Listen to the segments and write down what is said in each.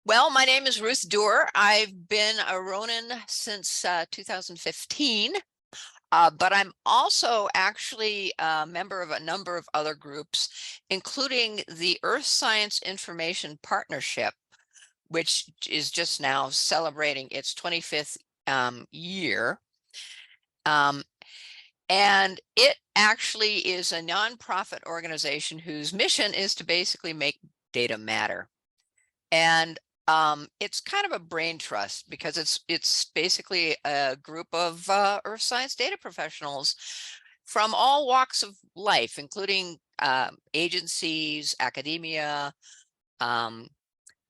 Well, my name is Ruth Duerr. I've been a Ronin since 2015, but I'm also actually a member of a number of other groups, including the Earth Science Information Partnership, which is just now celebrating its 25th year. Um, and it actually is a nonprofit organization whose mission is to basically make data matter. And it's kind of a brain trust because it's basically a group of earth science data professionals from all walks of life, including agencies, academia. Um,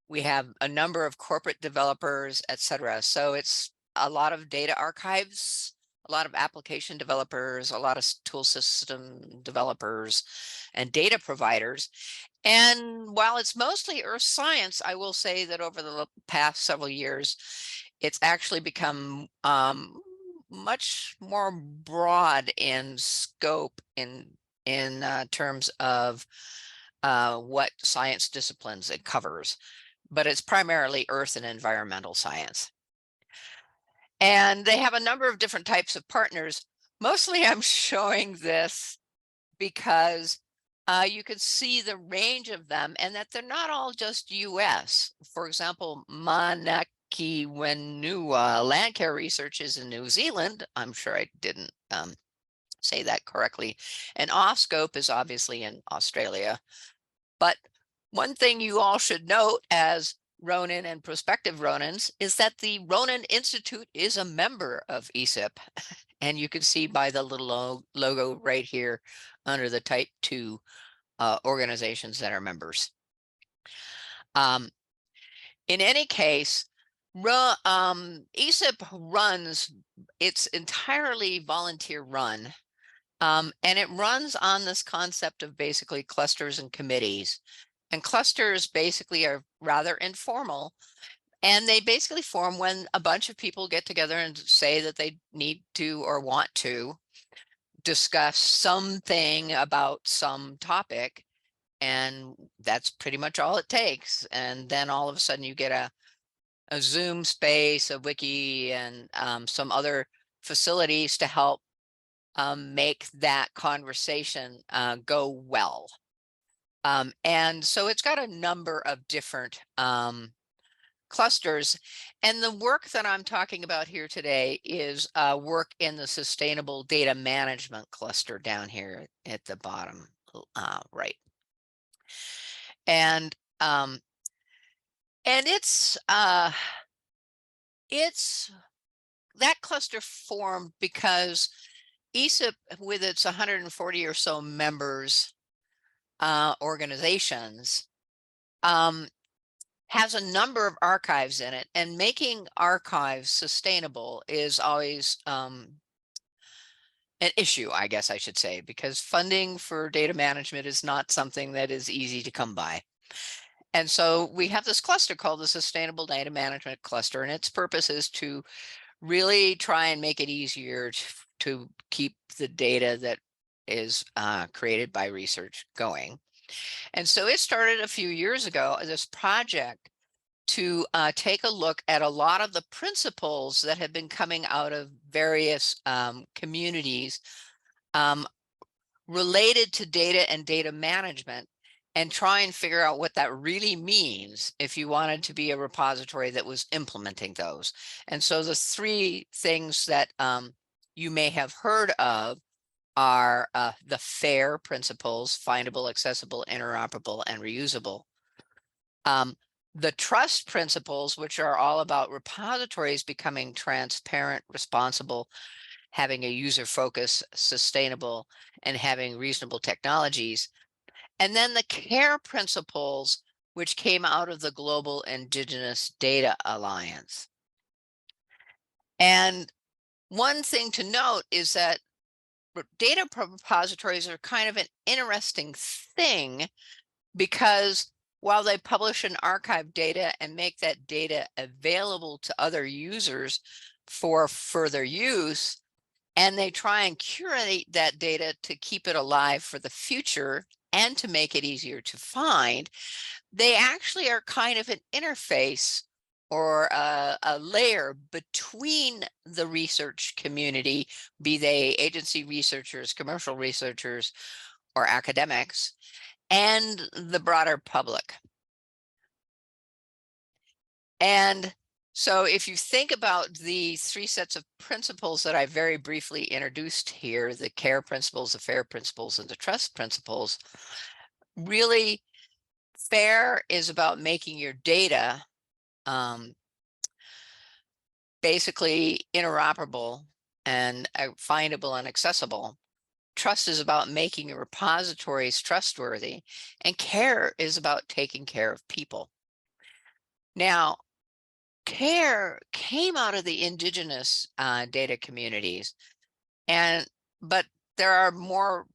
we have a number of corporate developers, etc. So it's a lot of data archives, a lot of application developers, a lot of tool system developers, and data providers. And while it's mostly earth science, I will say that over the past several years, it's actually become much more broad in scope in terms of what science disciplines it covers, but it's primarily earth and environmental science. And they have a number of different types of partners. Mostly I'm showing this because you can see the range of them and that they're not all just US. For example, Manaki Wenua Land Care Research is in New Zealand. I'm sure I didn't say that correctly. And Offscope is obviously in Australia. But one thing you all should note as Ronin and prospective Ronins is that the Ronin Institute is a member of ESIP. And you can see by the little logo right here under the Type 2 organizations that are members. In any case, ESIP runs, it's entirely volunteer run. And it runs on this concept of basically clusters and committees. And clusters basically are rather informal. And they basically form when a bunch of people get together and say that they need to or want to discuss something about some topic. And that's pretty much all it takes. And then all of a sudden you get a Zoom space, a wiki, and some other facilities to help make that conversation go well. And so it's got a number of different clusters. And the work that I'm talking about here today is work in the sustainable data management cluster down here at the bottom right. And it's that cluster formed because ESIP, with its 140 or so members, organizations, has a number of archives in it, and making archives sustainable is always an issue, I guess I should say, because funding for data management is not something that is easy to come by. And so we have this cluster called the Sustainable Data Management Cluster, and its purpose is to really try and make it easier to keep the data that is created by research going. And so it started a few years ago, this project to take a look at a lot of the principles that have been coming out of various communities related to data and data management, and try and figure out what that really means if you wanted to be a repository that was implementing those. And so the three things that you may have heard of are the FAIR principles: findable, accessible, interoperable, and reusable. The trust principles, which are all about repositories becoming transparent, responsible, having a user focus, sustainable, and having reasonable technologies. And then the CARE principles, which came out of the Global Indigenous Data Alliance. And one thing to note is that data repositories are kind of an interesting thing, because while they publish and archive data and make that data available to other users for further use, and they try and curate that data to keep it alive for the future and to make it easier to find, they actually are kind of an interface or a layer between the research community, be they agency researchers, commercial researchers, or academics, and the broader public. And so if you think about the three sets of principles that I very briefly introduced here, the care principles, the fair principles, and the trust principles, really fair is about making your data basically interoperable and findable and accessible. Trust is about making your repositories trustworthy, and care is about taking care of people. Now, care came out of the indigenous data communities, but there are more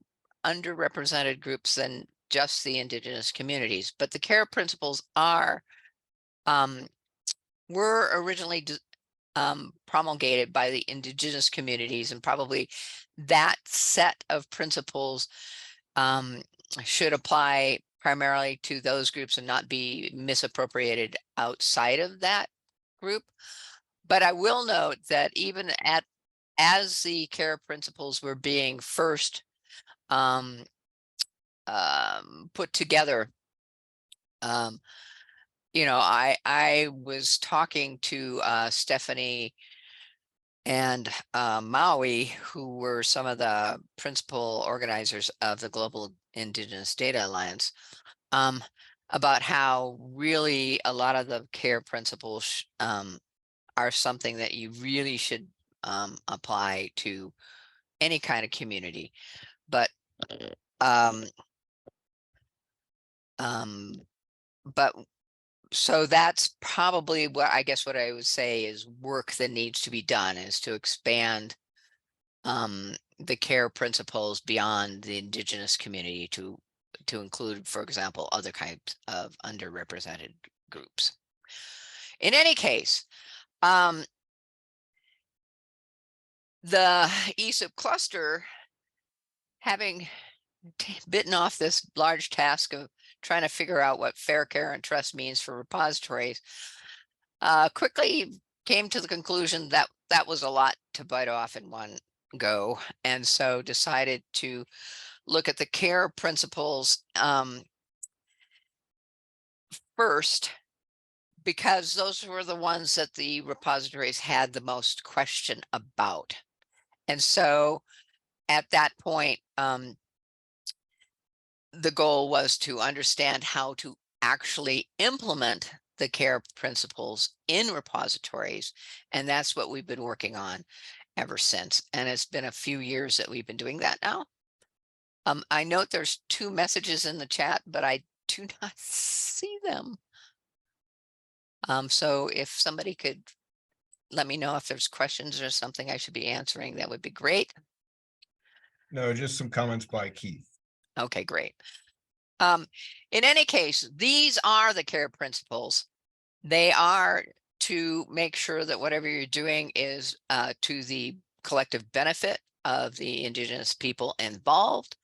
underrepresented groups than just the indigenous communities. But the care principles were originally promulgated by the indigenous communities, and probably that set of principles should apply primarily to those groups and not be misappropriated outside of that group. But I will note that even as the care principles were being first put together, I was talking to Stephanie and Maui, who were some of the principal organizers of the Global Indigenous Data Alliance, about how really a lot of the care principles are something that you really should apply to any kind of community. But but so that's probably what I guess what I would say is work that needs to be done, is to expand the care principles beyond the indigenous community to include, for example, other kinds of underrepresented groups. In any case, the ESIP cluster, having bitten off this large task of trying to figure out what fair care and trust means for repositories, quickly came to the conclusion that that was a lot to bite off in one go, and so decided to look at the care principles first, because those were the ones that the repositories had the most question about. And so at that point, the goal was to understand how to actually implement the care principles in repositories. And that's what we've been working on ever since. And it's been a few years that we've been doing that now. I note there's 2 messages in the chat, but I do not see them. So if somebody could let me know if there's questions or something I should be answering, that would be great. No, just some comments by Keith. Okay, great. In any case, these are the care principles. They are to make sure that whatever you're doing is to the collective benefit of the indigenous people involved,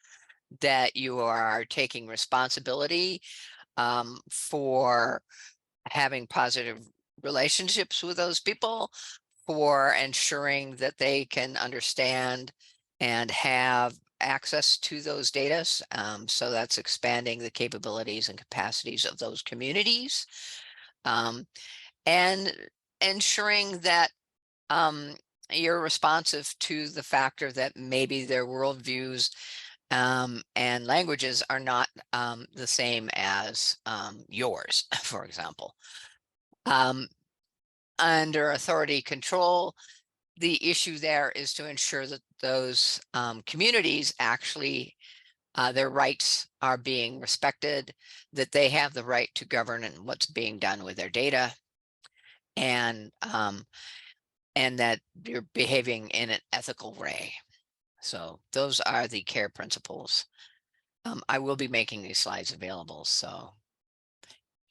that you are taking responsibility for having positive relationships with those people, for ensuring that they can understand and have access to those data. So that's expanding the capabilities and capacities of those communities, and ensuring that you're responsive to the factor that maybe their worldviews and languages are not the same as yours, for example. Under authority control, the issue there is to ensure that those communities actually, their rights are being respected, that they have the right to govern and what's being done with their data, and that you're behaving in an ethical way. So those are the care principles. I will be making these slides available, so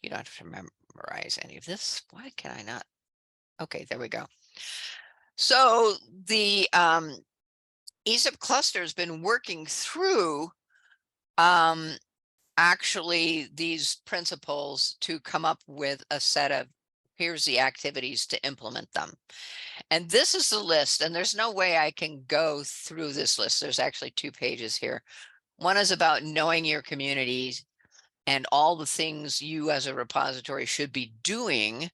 you don't have to memorize any of this. Why can I not? Okay, there we go. So the ESIP cluster has been working through actually these principles to come up with a set of, here's the activities to implement them. And this is the list, and there's no way I can go through this list. There's actually 2 pages here. One is about knowing your communities and all the things you as a repository should be doing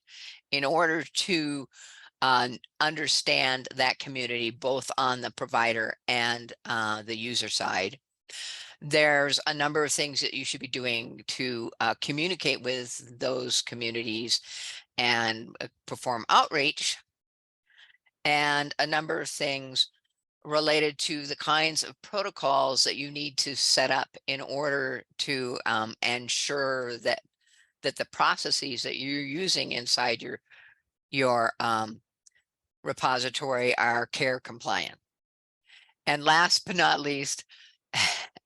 in order to understand that community, both on the provider and the user side. There's a number of things that you should be doing to communicate with those communities and perform outreach, and a number of things related to the kinds of protocols that you need to set up in order to ensure that the processes that you're using inside your repository are CARE compliant. And last but not least,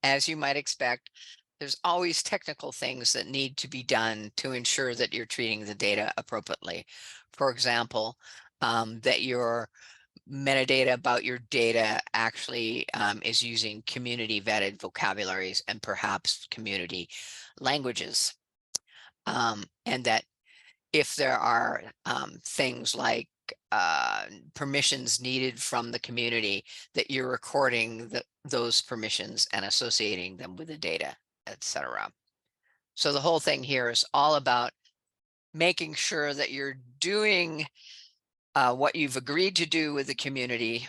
as you might expect, there's always technical things that need to be done to ensure that you're treating the data appropriately. For example, that your metadata about your data actually is using community vetted vocabularies and perhaps community languages. And that if there are things like permissions needed from the community, that you're recording those permissions and associating them with the data, etc. So the whole thing here is all about making sure that you're doing what you've agreed to do with the community,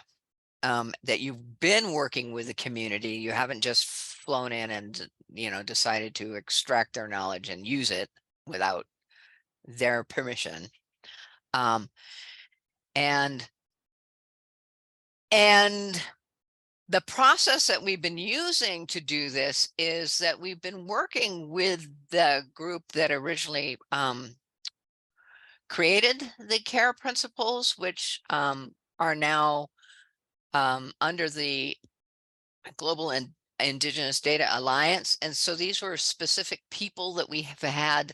that you've been working with the community. You haven't just flown in and decided to extract their knowledge and use it without their permission. And the process that we've been using to do this is that we've been working with the group that originally created the CARE principles, which are now under the Global Indigenous Data Alliance. And so these were specific people that we have had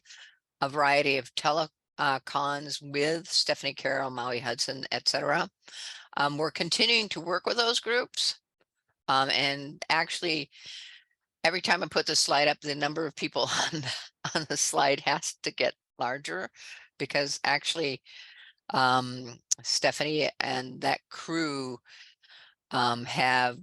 a variety of telecons with, Stephanie Carroll, Maui Hudson, etc. We're continuing to work with those groups. And actually, every time I put this slide up, the number of people on the slide has to get larger, because actually Stephanie and that crew have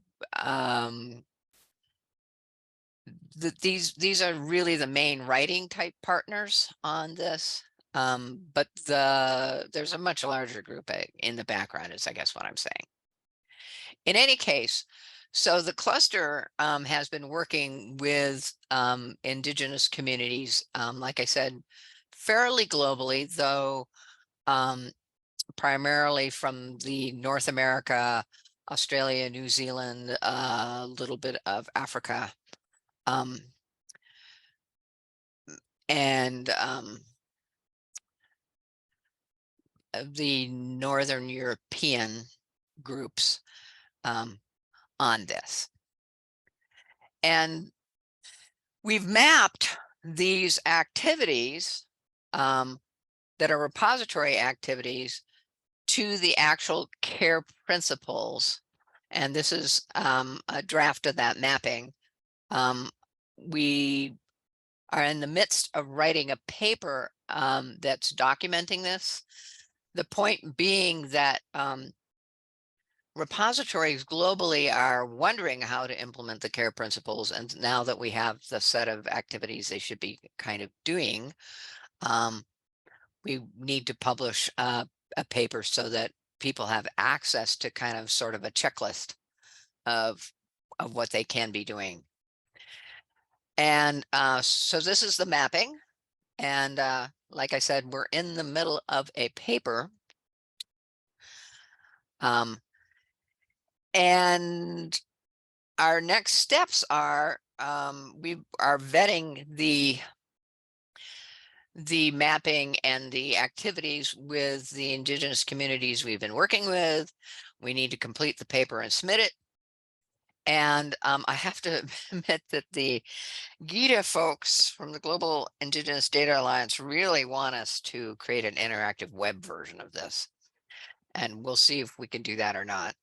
these are really the main writing type partners on this. But there's a much larger group in the background, is I guess what I'm saying. In any case, so the cluster has been working with Indigenous communities, like I said, fairly globally, though primarily from the North America, Australia, New Zealand, a little bit of Africa, and the Northern European groups on this. And we've mapped these activities that are repository activities to the actual CARE principles. And this is a draft of that mapping. We are in the midst of writing a paper that's documenting this. The point being that repositories globally are wondering how to implement the CARE principles, and now that we have the set of activities they should be kind of doing, we need to publish a paper so that people have access to kind of sort of a checklist of what they can be doing. And so this is the mapping, and like I said, we're in the middle of a paper. And our next steps are we are vetting the mapping and the activities with the Indigenous communities we've been working with. We need to complete the paper and submit it. And I have to admit that the GIDA folks from the Global Indigenous Data Alliance really want us to create an interactive web version of this. And we'll see if we can do that or not.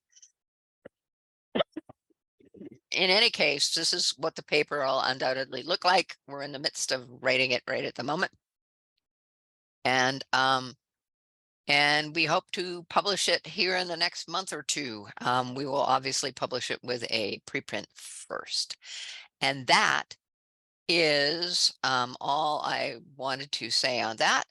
in any case, this is what the paper will undoubtedly look like. We're in the midst of writing it right at the moment. And we hope to publish it here in the next month or two. We will obviously publish it with a preprint first. And that is all I wanted to say on that.